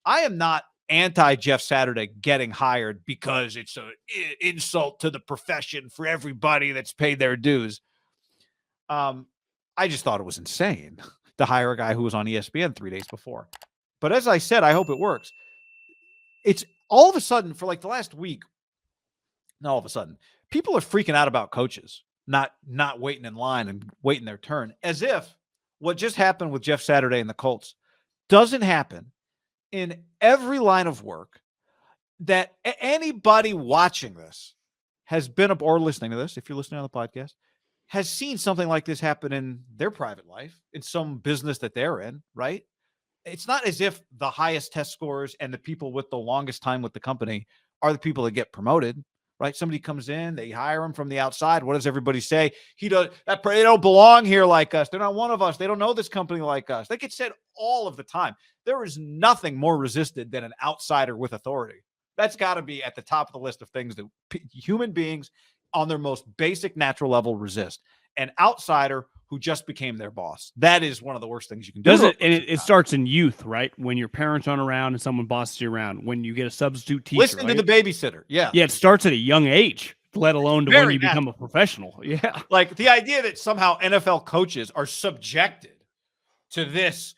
I am not anti Jeff Saturday getting hired because it's an insult to the profession for everybody that's paid their dues. I just thought it was insane to hire a guy who was on ESPN 3 days before. But as I said, I hope it works. It's all of a sudden for like the last week. Not all of a sudden, people are freaking out about coaches not waiting in line and waiting their turn, as if what just happened with Jeff Saturday and the Colts doesn't happen in every line of work that anybody watching this has been up or listening to this. If you're listening on the podcast, has seen something like this happen in their private life, in some business that they're in, right? It's not as if the highest test scores and the people with the longest time with the company are the people that get promoted, right? Somebody comes in, they hire him from the outside. What does everybody say? They don't belong here like us. They're not one of us. They don't know this company like us. That gets said all of the time. There is nothing more resisted than an outsider with authority. That's got to be at the top of the list of things that human beings on their most basic natural level resist. An outsider who just became their boss. That is one of the worst things you can do. Does it? And it starts in youth, right? When your parents aren't around and someone bosses you around. When you get a substitute teacher. Listen to the babysitter. Yeah. Yeah, it starts at a young age, let alone to when you become a professional. Yeah. Like the idea that somehow NFL coaches are subjected to this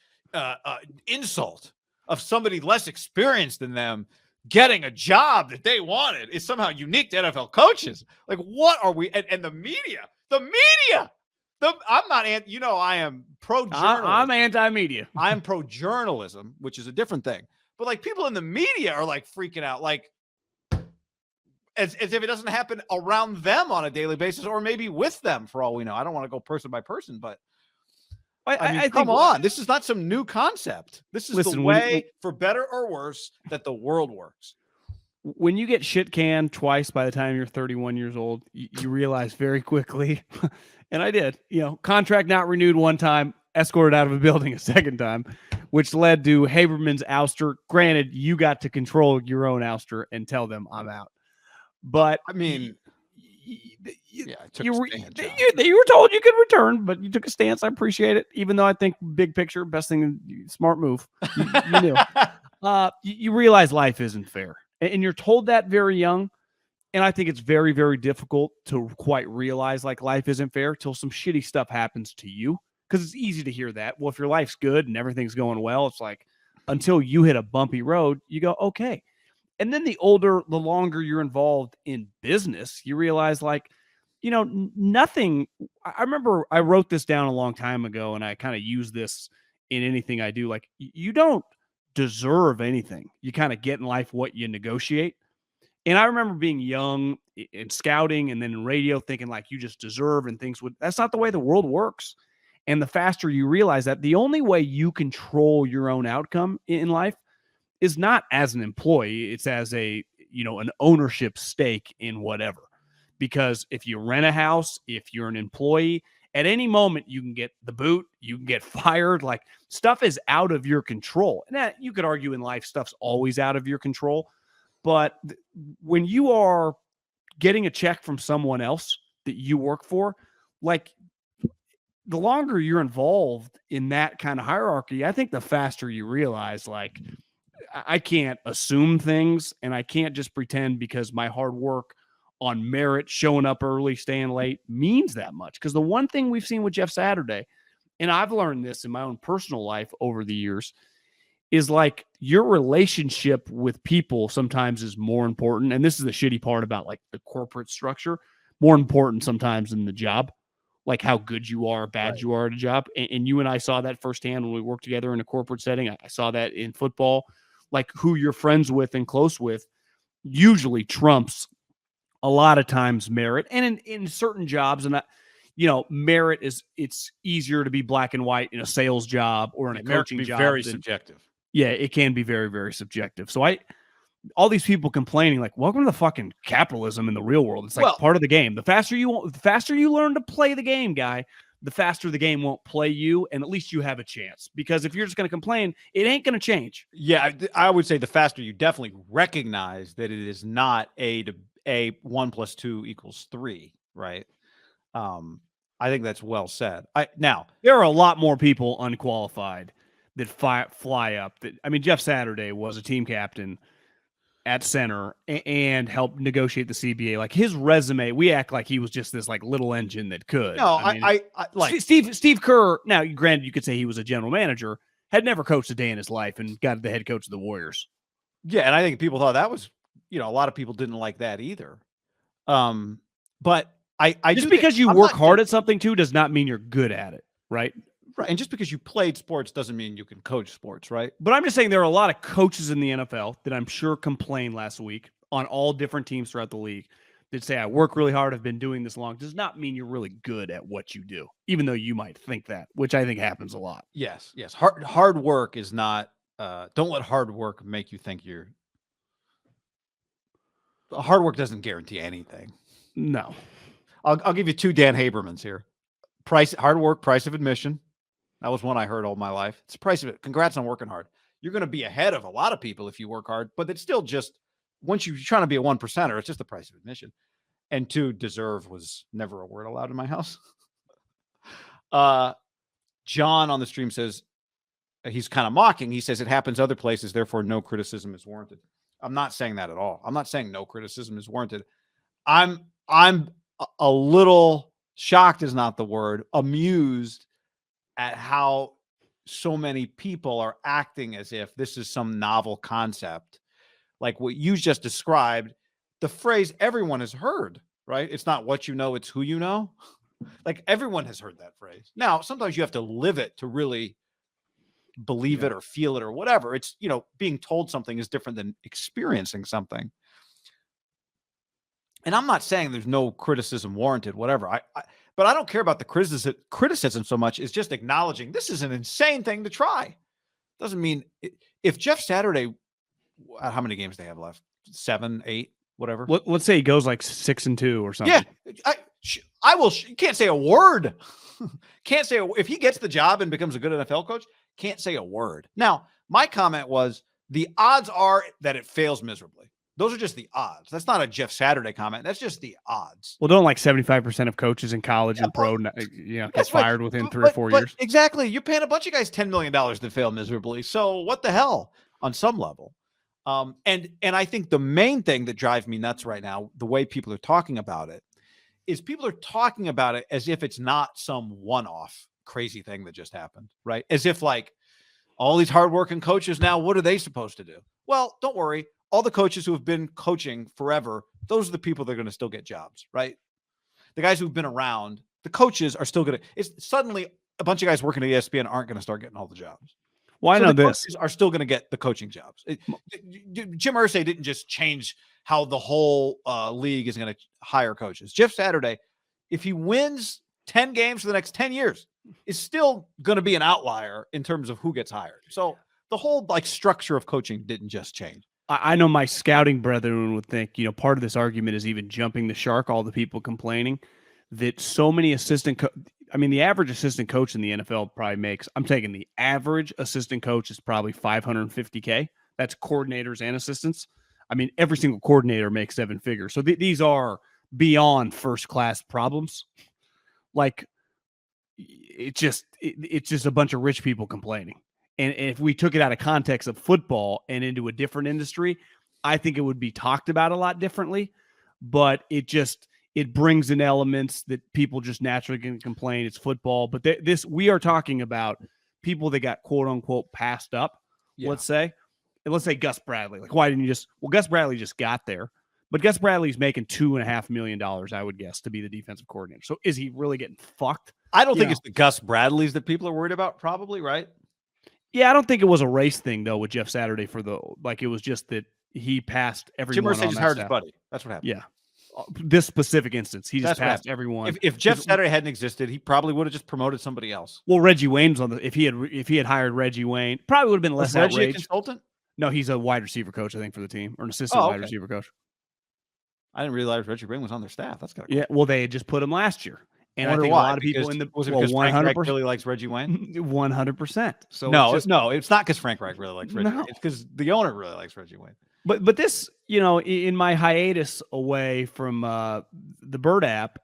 insult of somebody less experienced than them getting a job that they wanted is somehow unique to NFL coaches. Like, what are we? And the media. I'm not, I am pro-journalism. I'm anti-media. I'm pro-journalism, which is a different thing. But like people in the media are like freaking out, like as if it doesn't happen around them on a daily basis, or maybe with them for all we know. I don't want to go person by person, but I mean, come on. This is not some new concept. This is the way, for better or worse, that the world works. When you get shit canned twice by the time you're 31 years old, you realize very quickly, and I did, contract not renewed one time, escorted out of a building a second time, which led to Haberman's ouster. Granted, you got to control your own ouster and tell them I'm out. But I mean, you were told you could return, but you took a stance. I appreciate it, even though I think big picture, best thing, smart move. You knew. You realize life isn't fair, and you're told that very young. And I think it's very, very difficult to quite realize like life isn't fair till some shitty stuff happens to you. Because it's easy to hear that. Well, if your life's good and everything's going well, it's like until you hit a bumpy road, you go, okay. And then the longer you're involved in business, you realize like, nothing. I remember I wrote this down a long time ago and I kind of use this in anything I do. Like you don't deserve anything. You kind of get in life what you negotiate. And I remember being young in scouting and then in radio thinking like you just deserve and that's not the way the world works. And the faster you realize that, the only way you control your own outcome in life is not as an employee, it's as an ownership stake in whatever. Because if you rent a house, if you're an employee, at any moment you can get the boot, you can get fired. Like stuff is out of your control. And that you could argue in life, stuff's always out of your control. But when you are getting a check from someone else that you work for, like the longer you're involved in that kind of hierarchy, I think the faster you realize like, I can't assume things and I can't just pretend because my hard work on merit, showing up early, staying late means that much. Because the one thing we've seen with Jeff Saturday, and I've learned this in my own personal life over the years, is like your relationship with people sometimes is more important. And this is the shitty part about like the corporate structure, more important sometimes than the job, like how good you are, bad you are at a job. And you and I saw that firsthand when we worked together in a corporate setting. I saw that in football. Like who you're friends with and close with usually trumps a lot of times merit. And in certain jobs, and merit it's easier to be black and white in a sales job or in a coaching job. Very subjective. Yeah, it can be very, very subjective. So all these people complaining like, welcome to the fucking capitalism in the real world. It's like part of the game. The faster you learn to play the game, guy, the faster the game won't play you, and at least you have a chance. Because if you're just going to complain, it ain't going to change. Yeah, I would say the faster you definitely recognize that it is not a 1 + 2 = 3, right? I think that's well said. Now there are a lot more people unqualified that fly up. I mean, Jeff Saturday was a team captain at center and helped negotiate the CBA. Like his resume, we act like he was just this like little engine that could. No, I like Steve Kerr. Now, granted, you could say he was a general manager, had never coached a day in his life, and got the head coach of the Warriors. Yeah, and I think people thought that was, a lot of people didn't like that either. But I just because you work hard at something too does not mean you're good at it, right? Right, and just because you played sports doesn't mean you can coach sports, right? But I'm just saying there are a lot of coaches in the NFL that I'm sure complained last week on all different teams throughout the league that say, I work really hard, I've been doing this long. Does not mean you're really good at what you do, even though you might think that, which I think happens a lot. Yes. Hard work is not, don't let hard work make you think you're, hard work doesn't guarantee anything. No. I'll give you 2 Dan Habermans here. Hard work, price of admission. That was one I heard all my life. It's the price of it. Congrats on working hard. You're going to be ahead of a lot of people if you work hard, but it's still just, once you're trying to be a 1%er, it's just the price of admission. And 2, deserve was never a word allowed in my house. John on the stream says, he's kind of mocking. He says it happens other places, therefore no criticism is warranted. I'm not saying that at all. I'm not saying no criticism is warranted. I'm a little shocked is not the word, amused at how so many people are acting as if this is some novel concept. Like what you just described, the phrase everyone has heard, right? It's not what you know, it's who you know. Like everyone has heard that phrase. Now, sometimes you have to live it to really believe it or feel it or whatever. It's, being told something is different than experiencing something. And I'm not saying there's no criticism warranted, whatever. But I don't care about the criticism so much. It's just acknowledging this is an insane thing to try. Doesn't mean if Jeff Saturday, how many games they have left? 7, 8, whatever. Let's say he goes like 6-2 or something. Yeah, I will. You can't say a word. Can't say if he gets the job and becomes a good NFL coach. Can't say a word. Now, my comment was the odds are that it fails miserably. Those are just the odds. That's not a Jeff Saturday comment. That's just the odds. Well, don't like 75% of coaches in college and pro, gets fired within 3 or 4 years. Exactly. You're paying a bunch of guys $10 million to fail miserably. So what the hell on some level? And I think the main thing that drives me nuts right now, the way people are talking about it, is people are talking about it as if it's not some one-off crazy thing that just happened, right? As if like all these hardworking coaches now, what are they supposed to do? Well, don't worry. All the coaches who have been coaching forever, those are the people that are going to still get jobs, right? The guys who've been around, the coaches are still going to, it's suddenly a bunch of guys working at ESPN aren't going to start getting all the jobs. Well, I know this. Coaches are still going to get the coaching jobs. Jim Irsay didn't just change how the whole league is going to hire coaches. Jeff Saturday, if he wins 10 games for the next 10 years, is still going to be an outlier in terms of who gets hired. So the whole structure of coaching didn't just change. I know my scouting brethren would think, part of this argument is even jumping the shark, all the people complaining that so many the average assistant coach in the NFL probably makes, I'm taking the average assistant coach is probably $550K. That's coordinators and assistants. I mean, every single coordinator makes 7 figures. So these are beyond first-class problems. Like, it's just a bunch of rich people complaining. And if we took it out of context of football and into a different industry, I think it would be talked about a lot differently. But it brings in elements that people just naturally can complain. It's football. But we are talking about people that got quote unquote passed up. Yeah. Let's say Gus Bradley. Like, why didn't you Gus Bradley just got there. But Gus Bradley's making $2.5 million, I would guess, to be the defensive coordinator. So is he really getting fucked? I don't think it's the Gus Bradleys that people are worried about, probably, right? Yeah, I don't think it was a race thing, though, with Jeff Saturday it was just that he passed everyone. Jim Irsay just hired his buddy. That's what happened. Yeah. This specific instance, he just passed everyone. If Jeff Saturday hadn't existed, he probably would have just promoted somebody else. Well, Reggie Wayne's on if he had hired Reggie Wayne, probably would have been less outrage. Reggie a consultant? No, he's a wide receiver coach, I think, for the team, or an assistant wide receiver coach. I didn't realize Reggie Wayne was on their staff. That's kind of cool. Yeah. Well, they had just put him last year. And I think why? A lot of people was it because Frank Reich really likes Reggie Wayne? 100%. So no, it's not because Frank Reich really likes Reggie Wayne. It's because the owner really likes Reggie Wayne. But this, in my hiatus away from the Bird app,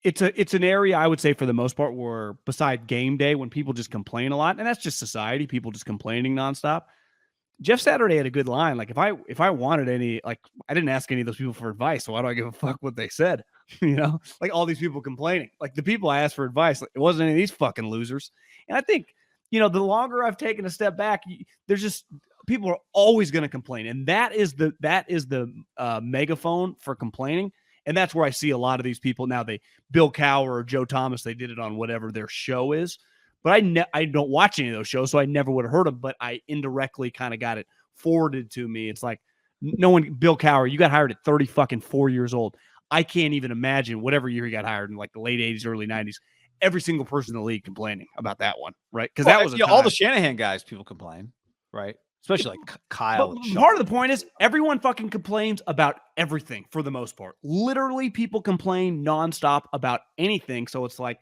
it's an area I would say for the most part where beside game day, when people just complain a lot, and that's just society, people just complaining nonstop. Jeff Saturday had a good line. Like if I wanted any, like I didn't ask any of those people for advice, so why do I give a fuck what they said? Like all these people complaining, like the people I asked for advice, like, it wasn't any of these fucking losers. And I think, the longer I've taken a step back, there's just people are always going to complain. And that is the megaphone for complaining. And that's where I see a lot of these people now. Bill Cowher or Joe Thomas, they did it on whatever their show is. But I don't watch any of those shows, so I never would have heard them. But I indirectly kind of got it forwarded to me. It's like Bill Cowher, you got hired at 4 years old. I can't even imagine whatever year he got hired in, like the late 80s, early 90s. Every single person in the league complaining about that one, right? Because that was all the Shanahan guys. People complain, right? Especially like Kyle. But part of the point is everyone fucking complains about everything for the most part. Literally, people complain nonstop about anything. So it's like,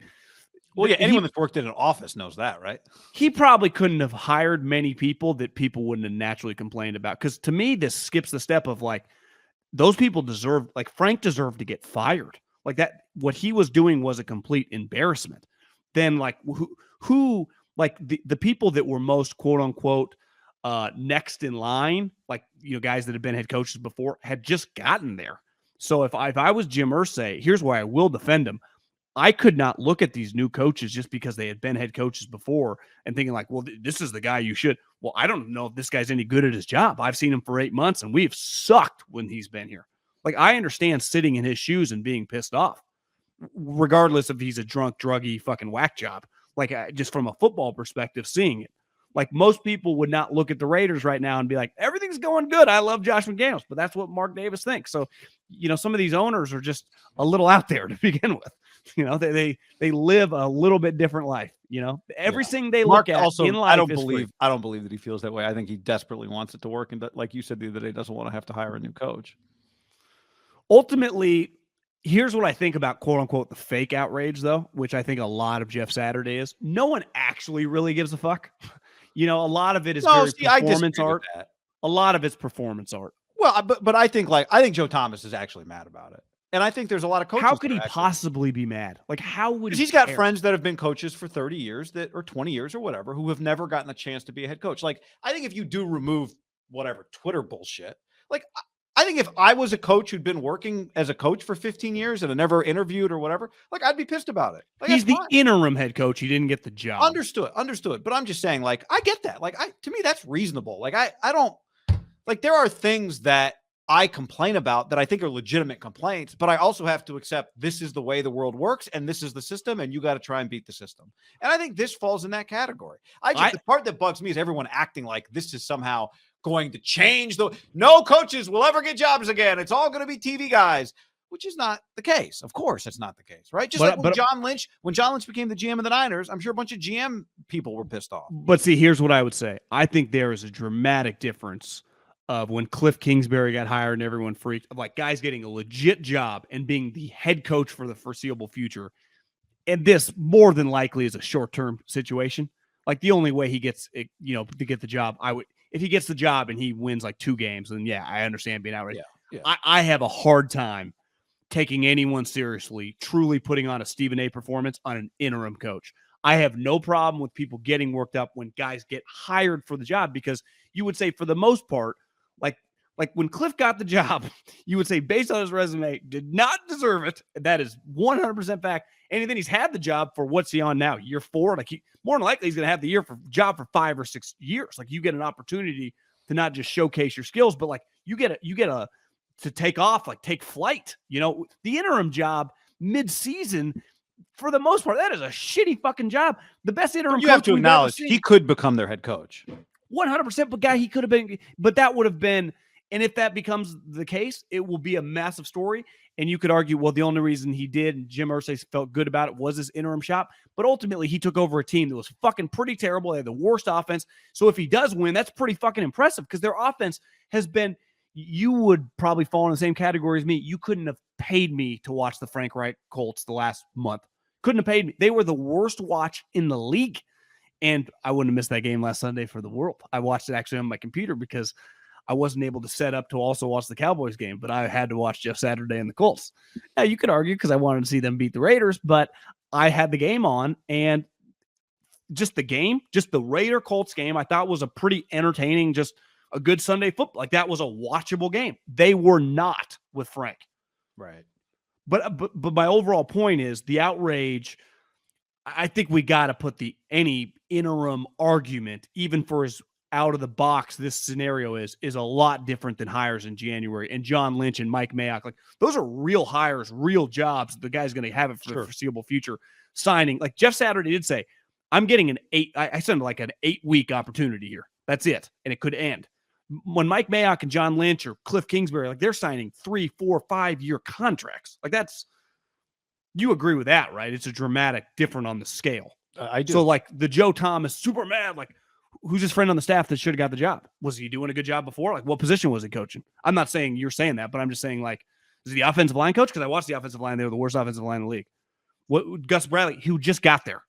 well, yeah, anyone that's worked in an office knows that, right? He probably couldn't have hired many people that people wouldn't have naturally complained about. Because to me, this skips the step of like, those people deserve, like Frank deserved to get fired. Like that, what he was doing was a complete embarrassment. Then like who like the people that were most quote unquote next in line, like, guys that have been head coaches before had just gotten there. So if I was Jim Irsay, here's why I will defend him. I could not look at these new coaches just because they had been head coaches before and thinking like, well, this is the guy you should. Well, I don't know if this guy's any good at his job. I've seen him for 8 months and we've sucked when he's been here. Like, I understand sitting in his shoes and being pissed off, regardless if he's a drunk, druggy fucking whack job. Like, just from a football perspective, seeing it. Like, most people would not look at the Raiders right now and be like, everything's going good. I love Josh McDaniels. But that's what Mark Davis thinks. So, some of these owners are just a little out there to begin with. They live a little bit different life. Everything they look at also, in life I don't believe that he feels that way. I think he desperately wants it to work. And like you said the other day, doesn't want to have to hire a new coach. Ultimately, here's what I think about quote unquote the fake outrage, though, which I think a lot of Jeff Saturday is. No one actually really gives a fuck. A lot of it is performance art. A lot of it's performance art. Well, but I think Joe Thomas is actually mad about it. And I think there's a lot of coaches. How could he possibly be mad? Like, how would he? He's got friends that have been coaches for 30 years or 20 years or whatever, who have never gotten a chance to be a head coach. Like, I think if you do remove whatever Twitter bullshit, like, I think if I was a coach who'd been working as a coach for 15 years and I never interviewed or whatever, like, I'd be pissed about it. Like, he's the interim head coach. He didn't get the job. Understood. But I'm just saying, like, I get that. Like, to me, that's reasonable. Like, I don't, like, there are things that I complain about that I think are legitimate complaints, but I also have to accept this is the way the world works and this is the system and you got to try and beat the system. And I think this falls in that category. The part that bugs me is everyone acting like this is somehow going to change no coaches will ever get jobs again. It's all going to be TV guys, which is not the case. Of course, it's not the case, right? When John Lynch became the GM of the Niners, I'm sure a bunch of GM people were pissed off. But see, here's what I would say. I think there is a dramatic difference of when Cliff Kingsbury got hired and everyone freaked, of like guys getting a legit job and being the head coach for the foreseeable future. And this more than likely is a short-term situation. Like, the only way he gets, to get the job, if he gets the job and he wins like 2 games, then yeah, I understand being outraged. Yeah. I have a hard time taking anyone seriously, truly putting on a Stephen A performance on an interim coach. I have no problem with people getting worked up when guys get hired for the job, because you would say for the most part, like when Cliff got the job, you would say based on his resume, did not deserve it. That is 100% fact. And then he's had the job for what's he on now? Year 4? Like, more than likely he's going to have the job for 5 or 6 years. Like, you get an opportunity to not just showcase your skills, but like you get to take off, like take flight. The interim job mid-season, for the most part, that is a shitty fucking job. The best interim you have to acknowledge he could become their head coach. 100%, but guy, he could have been, but that would have been, and if that becomes the case, it will be a massive story. And you could argue, well, the only reason he did, and Jim Irsay felt good about it, was his interim shop. But ultimately, he took over a team that was fucking pretty terrible. They had the worst offense. So if he does win, that's pretty fucking impressive, because their offense has been, you would probably fall in the same category as me. You couldn't have paid me to watch the Frank Reich Colts the last month. Couldn't have paid me. They were the worst watch in the league. And I wouldn't have missed that game last Sunday for the world. I watched it actually on my computer because I wasn't able to set up to also watch the Cowboys game, but I had to watch Jeff Saturday and the Colts. Now, you could argue because I wanted to see them beat the Raiders, but I had the game on, and just the Raider Colts game, I thought was a pretty entertaining, just a good Sunday football. Like, that was a watchable game. They were not with Frank. Right. But my overall point is the outrage. I think we got to put any interim argument, even for as out of the box this scenario is a lot different than hires in January. And John Lynch and Mike Mayock, like, those are real hires, real jobs. The guy's going to have it for the foreseeable future. Signing, like Jeff Saturday did say, I'm getting I send like an 8-week opportunity here. That's it. And it could end. When Mike Mayock and John Lynch or Cliff Kingsbury, like, they're signing 3, 4, 5-year contracts. Like, you agree with that, right? It's a dramatic different on the scale. I do. So, like, the Joe Thomas, super mad, like, who's his friend on the staff that should have got the job? Was he doing a good job before? Like, what position was he coaching? I'm not saying you're saying that, but I'm just saying, like, is he the offensive line coach? Because I watched the offensive line. They were the worst offensive line in the league. Gus Bradley, who just got there.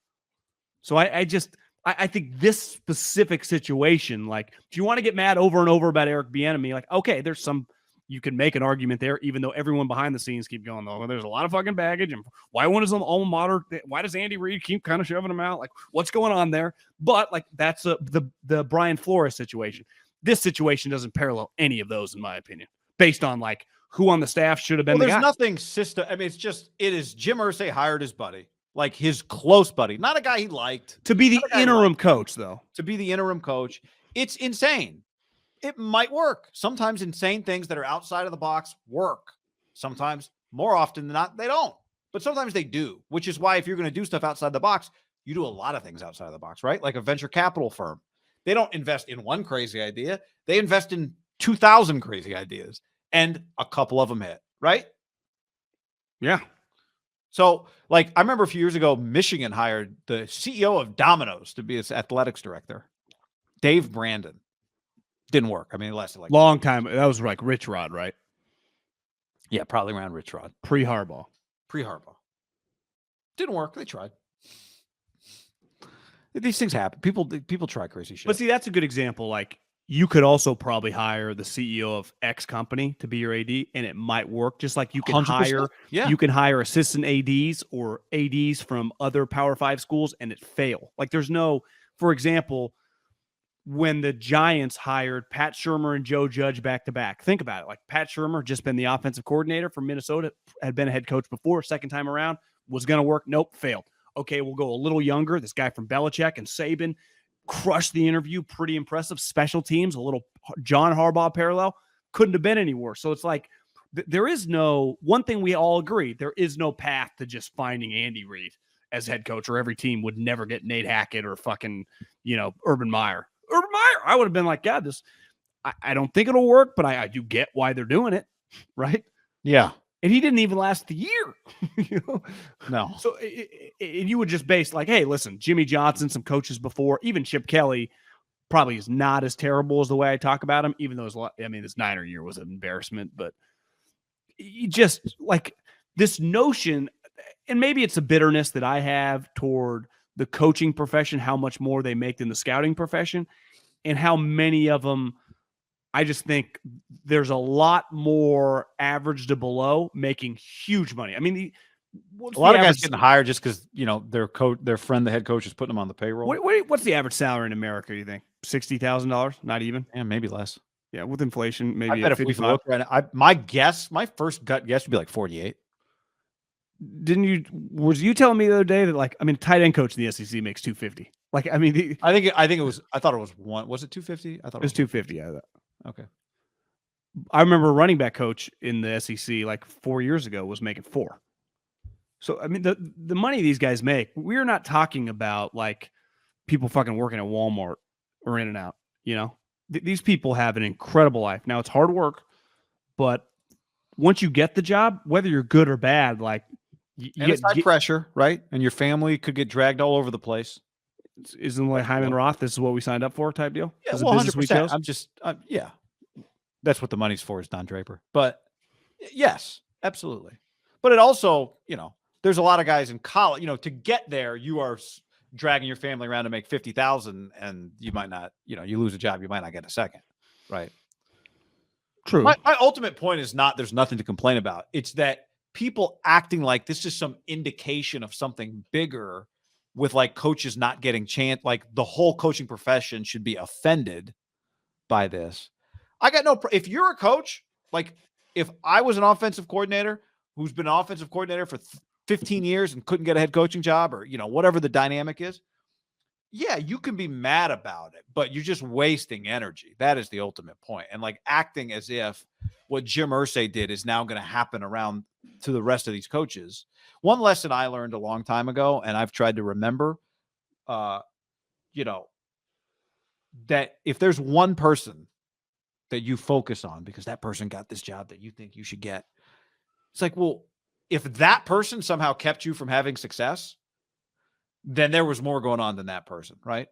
So I think this specific situation, like, if you want to get mad over and over about Eric Bieniemy, like, okay, you can make an argument there, even though everyone behind the scenes keep going, though, there's a lot of fucking baggage. And why one is on the alma mater? Why does Andy Reid keep kind of shoving him out? Like, what's going on there? But, like, that's the Brian Flores situation. This situation doesn't parallel any of those, in my opinion, based on, like, who on the staff should have been the guy. There's nothing system. I mean, it is Jim Irsay hired his buddy, like his close buddy, not a guy he liked. To be the interim coach, though. To be the interim coach. It's insane. It might work. Sometimes insane things that are outside of the box work. Sometimes, more often than not, they don't. But sometimes they do, which is why if you're going to do stuff outside the box, you do a lot of things outside of the box, right? Like a venture capital firm. They don't invest in one crazy idea. They invest in 2,000 crazy ideas, and a couple of them hit, right? Yeah. So, like, I remember a few years ago, Michigan hired the CEO of Domino's to be its athletics director, Dave Brandon. Didn't work. I mean, it lasted like long time. That was like Rich Rod, right? Yeah, probably around Rich Rod. Pre-Harbaugh. Didn't work. They tried. These things happen. People try crazy shit. But see, that's a good example. Like, you could also probably hire the CEO of X company to be your AD, and it might work. Just like you can 100%. you can hire assistant ADs or ADs from other Power 5 schools, and it fail. Like, there's no, for example, when the Giants hired Pat Shurmur and Joe Judge back-to-back. Think about it. Like, Pat Shurmur just been the offensive coordinator for Minnesota, had been a head coach before, second time around, was going to work. Nope, failed. Okay, we'll go a little younger. This guy from Belichick and Saban crushed the interview. Pretty impressive. Special teams, a little John Harbaugh parallel. Couldn't have been any worse. So it's like, there is no, one thing we all agree, there is no path to just finding Andy Reid as head coach, or every team would never get Nate Hackett or fucking, Urban Meyer. I would have been like, God, I don't think it'll work, but I do get why they're doing it, right? Yeah. And he didn't even last the year. No. So you would just base like, hey, listen, Jimmy Johnson, some coaches before, even Chip Kelly probably is not as terrible as the way I talk about him, even though this Niner year was an embarrassment, but you just like this notion, and maybe it's a bitterness that I have toward the coaching profession, how much more they make than the scouting profession, and how many of them, I just think there's a lot more average to below making huge money. I mean, a lot of guys getting hired just because, their friend, the head coach, is putting them on the payroll. What's the average salary in America, you think? $60,000? Not even? Yeah, maybe less. Yeah, with inflation, maybe. I bet if we look right now, my first gut guess would be like 48. Was you telling me the other day that tight end coach in the SEC makes 250? I thought it was one. Was it 250? I thought it was 250. Okay. I remember a running back coach in the SEC 4 years ago was making 4. So, I mean, the money these guys make, we're not talking about people fucking working at Walmart or In-N-Out, These people have an incredible life. Now, it's hard work, but once you get the job, whether you're good or bad, it's high pressure, right? And your family could get dragged all over the place. Isn't Hyman Roth, this is what we signed up for type deal? Yeah, 100%. I'm just, yeah. That's what the money's for, is Don Draper. But yes, absolutely. But it also, there's a lot of guys in college, to get there, you are dragging your family around to make $50,000, and you might not, you lose a job, you might not get a second, right? True. My ultimate point is not there's nothing to complain about. It's that people acting like this is some indication of something bigger with like coaches not getting chance. Like the whole coaching profession should be offended by this. I got no, if you're a coach, like if I was an offensive coordinator who's been an offensive coordinator for 15 years and couldn't get a head coaching job or, whatever the dynamic is, yeah, you can be mad about it, but you're just wasting energy. That is the ultimate point. And like acting as if what Jim Irsay did is now going to happen around to the rest of these coaches. One lesson I learned a long time ago, and I've tried to remember, that if there's one person that you focus on because that person got this job that you think you should get, it's like, well, if that person somehow kept you from having success, then there was more going on than that person, right?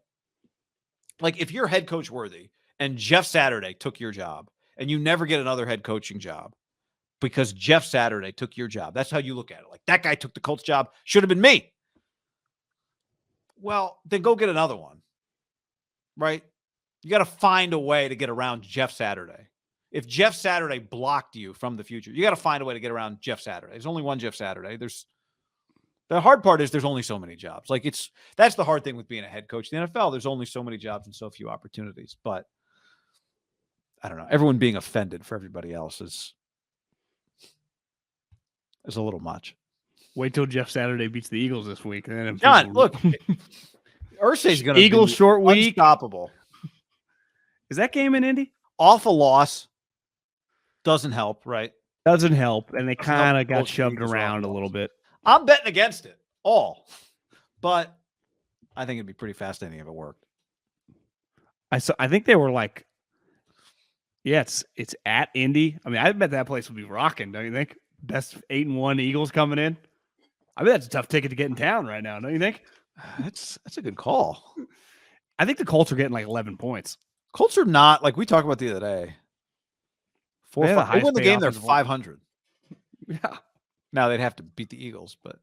Like if you're head coach worthy and Jeff Saturday took your job and you never get another head coaching job because Jeff Saturday took your job. That's how you look at it. Like that guy took the Colts job. Should have been me. Well, then go get another one, right? You got to find a way to get around Jeff Saturday. If Jeff Saturday blocked you from the future, you got to find a way to get around Jeff Saturday. There's only one Jeff Saturday. The hard part is there's only so many jobs. Like that's the hard thing with being a head coach in the NFL. There's only so many jobs and so few opportunities. But I don't know. Everyone being offended for everybody else is a little much. Wait till Jeff Saturday beats the Eagles this week. And then John, look, Irsay's going to be Eagles short week. Unstoppable. Is that game in Indy? Off a loss doesn't help, right? Doesn't help, and they kind of got shoved around a little bit. I'm betting against it all, but I think it'd be pretty fascinating if it worked. I think they were like, yeah, it's at Indy. I mean, I bet that place would be rocking, don't you think? Best 8-1 Eagles coming in. I bet that's a tough ticket to get in town right now, don't you think? That's a good call. I think the Colts are getting like 11 points. Colts are not, like we talked about the other day. They win the game, they're 500. Yeah. Now they'd have to beat the Eagles, but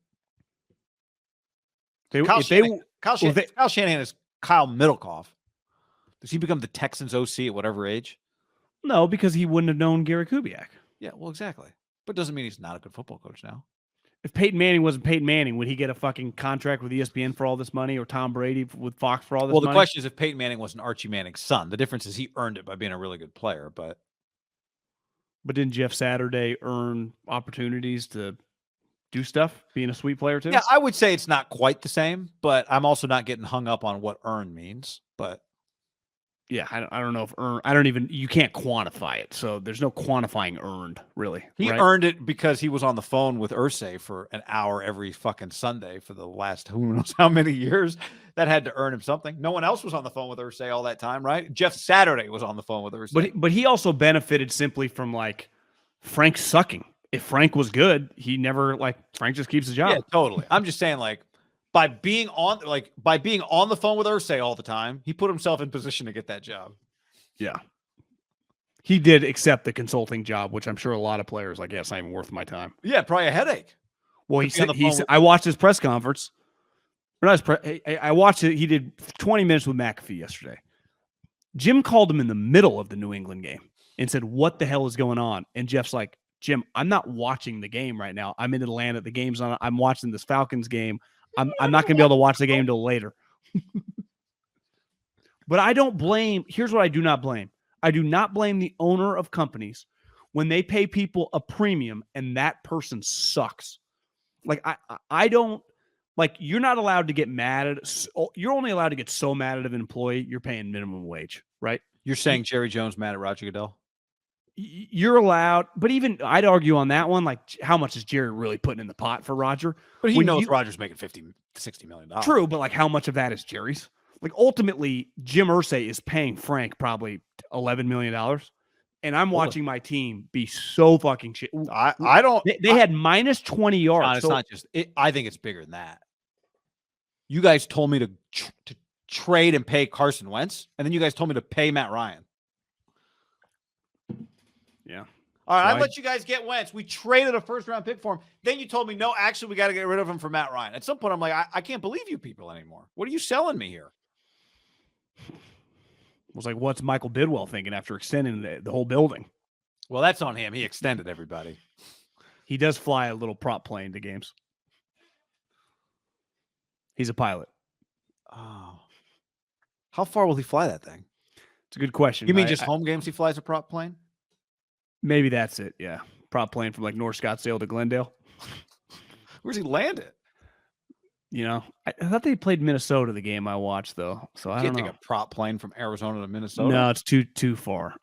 Kyle Shanahan is Kyle Middlekoff. Does he become the Texans OC at whatever age? No, because he wouldn't have known Gary Kubiak. Yeah, well, exactly. But doesn't mean he's not a good football coach now. If Peyton Manning wasn't Peyton Manning, would he get a fucking contract with ESPN for all this money or Tom Brady with Fox for all this money? Well, the question is if Peyton Manning wasn't Archie Manning's son. The difference is he earned it by being a really good player, But didn't Jeff Saturday earn opportunities to do stuff, being a sweet player too? Yeah, I would say it's not quite the same, but I'm also not getting hung up on what earn means. But yeah, I don't know if earn, you can't quantify it. So there's no quantifying earned, really. He earned it because he was on the phone with Irsay for an hour every fucking Sunday for the last who knows how many years. That had to earn him something. No one else was on the phone with Irsay all that time, right? Jeff Saturday was on the phone with Irsay. But he also benefited simply from like Frank sucking. If Frank was good, he never Frank just keeps the job. Yeah, totally. I'm just saying by being on the phone with Irsay all the time, he put himself in position to get that job. Yeah. He did accept the consulting job, which I'm sure a lot of players yeah, it's not even worth my time. Yeah, probably a headache. Well, he said I watched his press conference. I watched it. He did 20 minutes with McAfee yesterday. Jim called him in the middle of the New England game and said, "What the hell is going on?" And Jeff's like, "Jim, I'm not watching the game right now. I'm in Atlanta. The game's on. I'm watching this Falcons game. I'm not going to be able to watch the game till later." But I don't blame. Here's what I do not blame. I do not blame the owner of companies when they pay people a premium and that person sucks. I don't. You're not allowed to get mad at. You're only allowed to get so mad at an employee you're paying minimum wage, right? You're saying Jerry Jones mad at Roger Goodell? You're allowed, but even I'd argue on that one, how much is Jerry really putting in the pot for Roger? But he knows Roger's making $60 million. True, but how much of that is Jerry's? Ultimately, Jim Irsay is paying Frank probably $11 million. And I'm watching my team be so fucking shit. I don't. They had minus 20 yards. John, it's not just. I think it's bigger than that. You guys told me to trade and pay Carson Wentz, and then you guys told me to pay Matt Ryan. Yeah. All right, I let you guys get Wentz. We traded a first-round pick for him. Then you told me, no, actually, we got to get rid of him for Matt Ryan. At some point, I'm like, I can't believe you people anymore. What are you selling me here? It was what's Michael Bidwell thinking after extending the whole building? Well, that's on him. He extended everybody. He does fly a little prop plane to games. He's a pilot. Oh. How far will he fly that thing? It's a good question. You mean just home games he flies a prop plane? Maybe that's it, yeah. Prop plane from like North Scottsdale to Glendale. Where's he land it? You know, I thought they played Minnesota the game I watched, though. So I don't know. Can't take a prop plane from Arizona to Minnesota. No, it's too far.